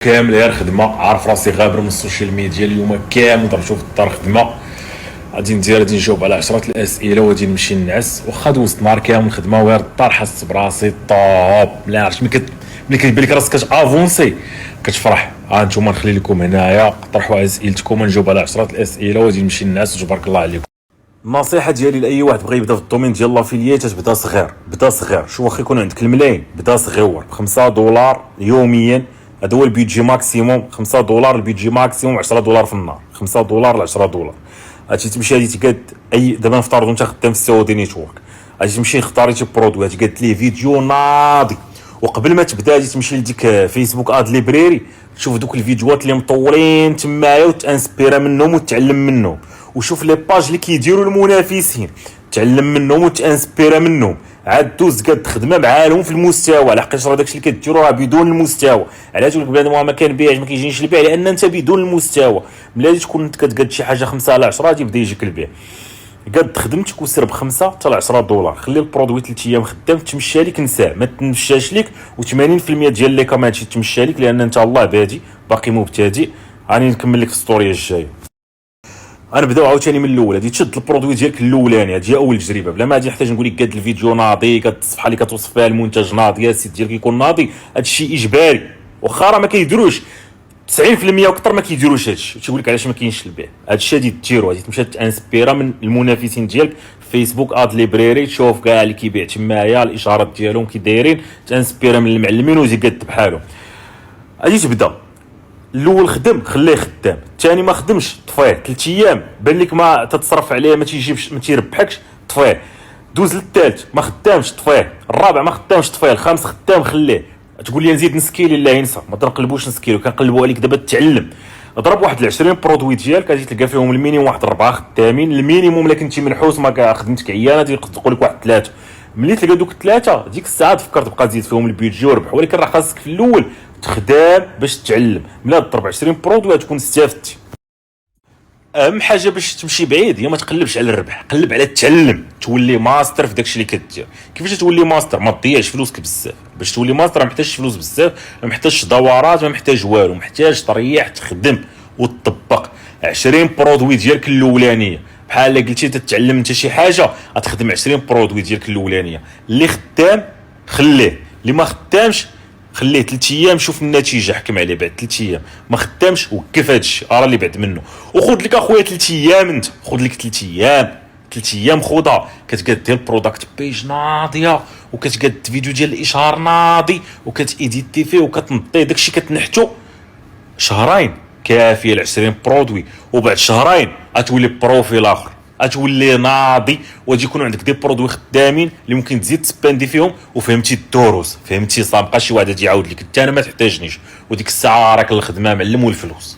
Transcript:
كامل غير خدمه، عارف راسي غابر من السوشيال ميديا اليوم كامل ضربتو في الدار خدمه. غادي نجاوب على 10 الاسئله وغادي نمشي ننعس. واخا دوزت نهار كامل خدمه وغير الدار حاسس براسي طوب. لا عرفت ملي كيبان لك راسك كتافونسي كتفرح. نتوما نخلي لكم هنايا طرحوا اسئلتكم ونجاوب على 10 الاسئله وغادي نمشي ننعس وتبارك الله عليكم. النصيحه ديالي لاي واحد بغى يبدا في الدومين ديال لافيليات، بدا صغير بدا صغير. شو واخا يكون عندك الملايين بدا صغيور ب$5 يوميا. هذا هو البيدجي ماكسيموم، $5 البيدجي ماكسيموم، $10 في النهار، $5 ل $10. غادي تمشي غادي تقاد اي دابا نفترضوا انت خدام في السعودي نيتورك، غادي تمشي اختاريتي برودوي غادي تقاد ليه فيديو ناضي. وقبل ما تبدا غادي تمشي لديك فيسبوك اد ليبريري تشوف دوك الفيديوهات اللي مطورين تمايا وتانسبيرا منهم وتعلم منهم، وشوف لي باج اللي كيديروا المنافسين تعلم منهم وتانسبيرا منهم. عاد دوز قد خدمه معاهم في المستوى، لحقاش راه داكشي اللي كديروا راه بدون المستوى. علاش تقول لك بنادم ما كنبيعش ما كيجينيش البيع؟ لان انت بدون المستوى. ملي تكون انت كتقاد شي حاجه 5 على 10 غادي يبدا يجيك البيع. قد خدمتك وسير ب5 حتى ل $10. خلي البرودوي 3 ايام خدام تمشى لك نساه ما تنفشاش لك، و80% ديال لي كما هادشي تمشى لك لان انت الله بادي باقي مبتدئ. راني نكمل لك في الستوريه الجايه. غنبداو عاوتاني من الاول. غادي تشد البرودوي ديالك الاولاني، هادي اول تجربه بلا ما غادي نحتاج نقول لك قاد الفيديو ناضي، قاد الصفحه اللي كتوصف فيها المنتج ناضي، السيت ديالك يكون ناضي. هادشي اجباري واخا راه ما كيديروش 90% واكثر ما كيديروش هادشي. تيقول لك علاش ما كاينش البيع. هادشي غادي ديرو، غادي تمشي تانسبيرا من المنافسين ديالك فيسبوك اد ليبريري، تشوف كاع اللي كيبيع تمايا الاشارات ديالهم كي دايرين، تانسبيرا من المعلمين وزيد قد بحالهم. غادي تبدا الاول خدم خليه خدام، الثاني ما خدمش طفيه 3 ايام بان لك ما تتصرف عليه ما تيجيبش ما تيربحكش طفيه. دوز للثالث ما خدامش طفيه، الرابع ما خدامش طفيه، الخامس خدام خليه. تقول لي نزيد نسكيلي؟ لا ينسى، ما تنقلبوش نسكيلو، كنقلبوا عليك دابا تعلم. ضرب واحد 20 برودوي ديالك غادي تلقى فيهم المينيموم واحد 4 خدامين. المينيموم الا كنتي منحوس ما خدمتك عيانه تقول لك واحد 3. ملي تلقى دوك 3 ديك الساعه تفكر تبقى تزيد فيهم البيدجي وربح، ولكن راه خاصك في الاول تخدام باش تتعلم. ملي تضرب 20 برودوي تكون استفدتي. اهم حاجه باش تمشي بعيد هي ما تقلبش على الربح، قلب على التعلم، تولي ماستر في داكشي اللي كدير. كيفاش تولي ماستر؟ ما تضيعش فلوسك بزاف. باش تولي ماستر ما محتاجش فلوس بزاف، ما محتاجش دورات، ما محتاج والو، محتاج تريح تخدم وتطبق. 20 برودوي ديالك الاولانيه بحال اللي قلتي تتعلم انت شي حاجه غتخدم 20 برودوي ديالك الاولانيه. اللي خدام خليه، اللي ما خدامش خليه 3 ايام شوف النتيجه حكم عليه. بعد 3 ايام ما خدامش وقف هادشي راه اللي بعد منه. وخذ لك اخويا 3 ايام، انت خذ لك 3 ايام 3 ايام خذها كتقاد ديال البرودكت بيج ناضيه، وكتقاد فيديو ديال الاشهار ناضي، وكتيديتي فيه وكتنطيه داكشي كتنحتو. شهرين كافيه ل 20 برودوي، وبعد شهرين غتولي بروفيل اخر، غتولي ناضي، وغادي يكونوا عندك دي برودوي خدامين اللي ممكن تزيد تسباندي فيهم. وفهمتي الدروس، فهمتي صافي، مابقاش شي واحد يعاود لك، انت انا ما تحتاجنيش. وديك الساعه راك الخدمه معلم والفلوس.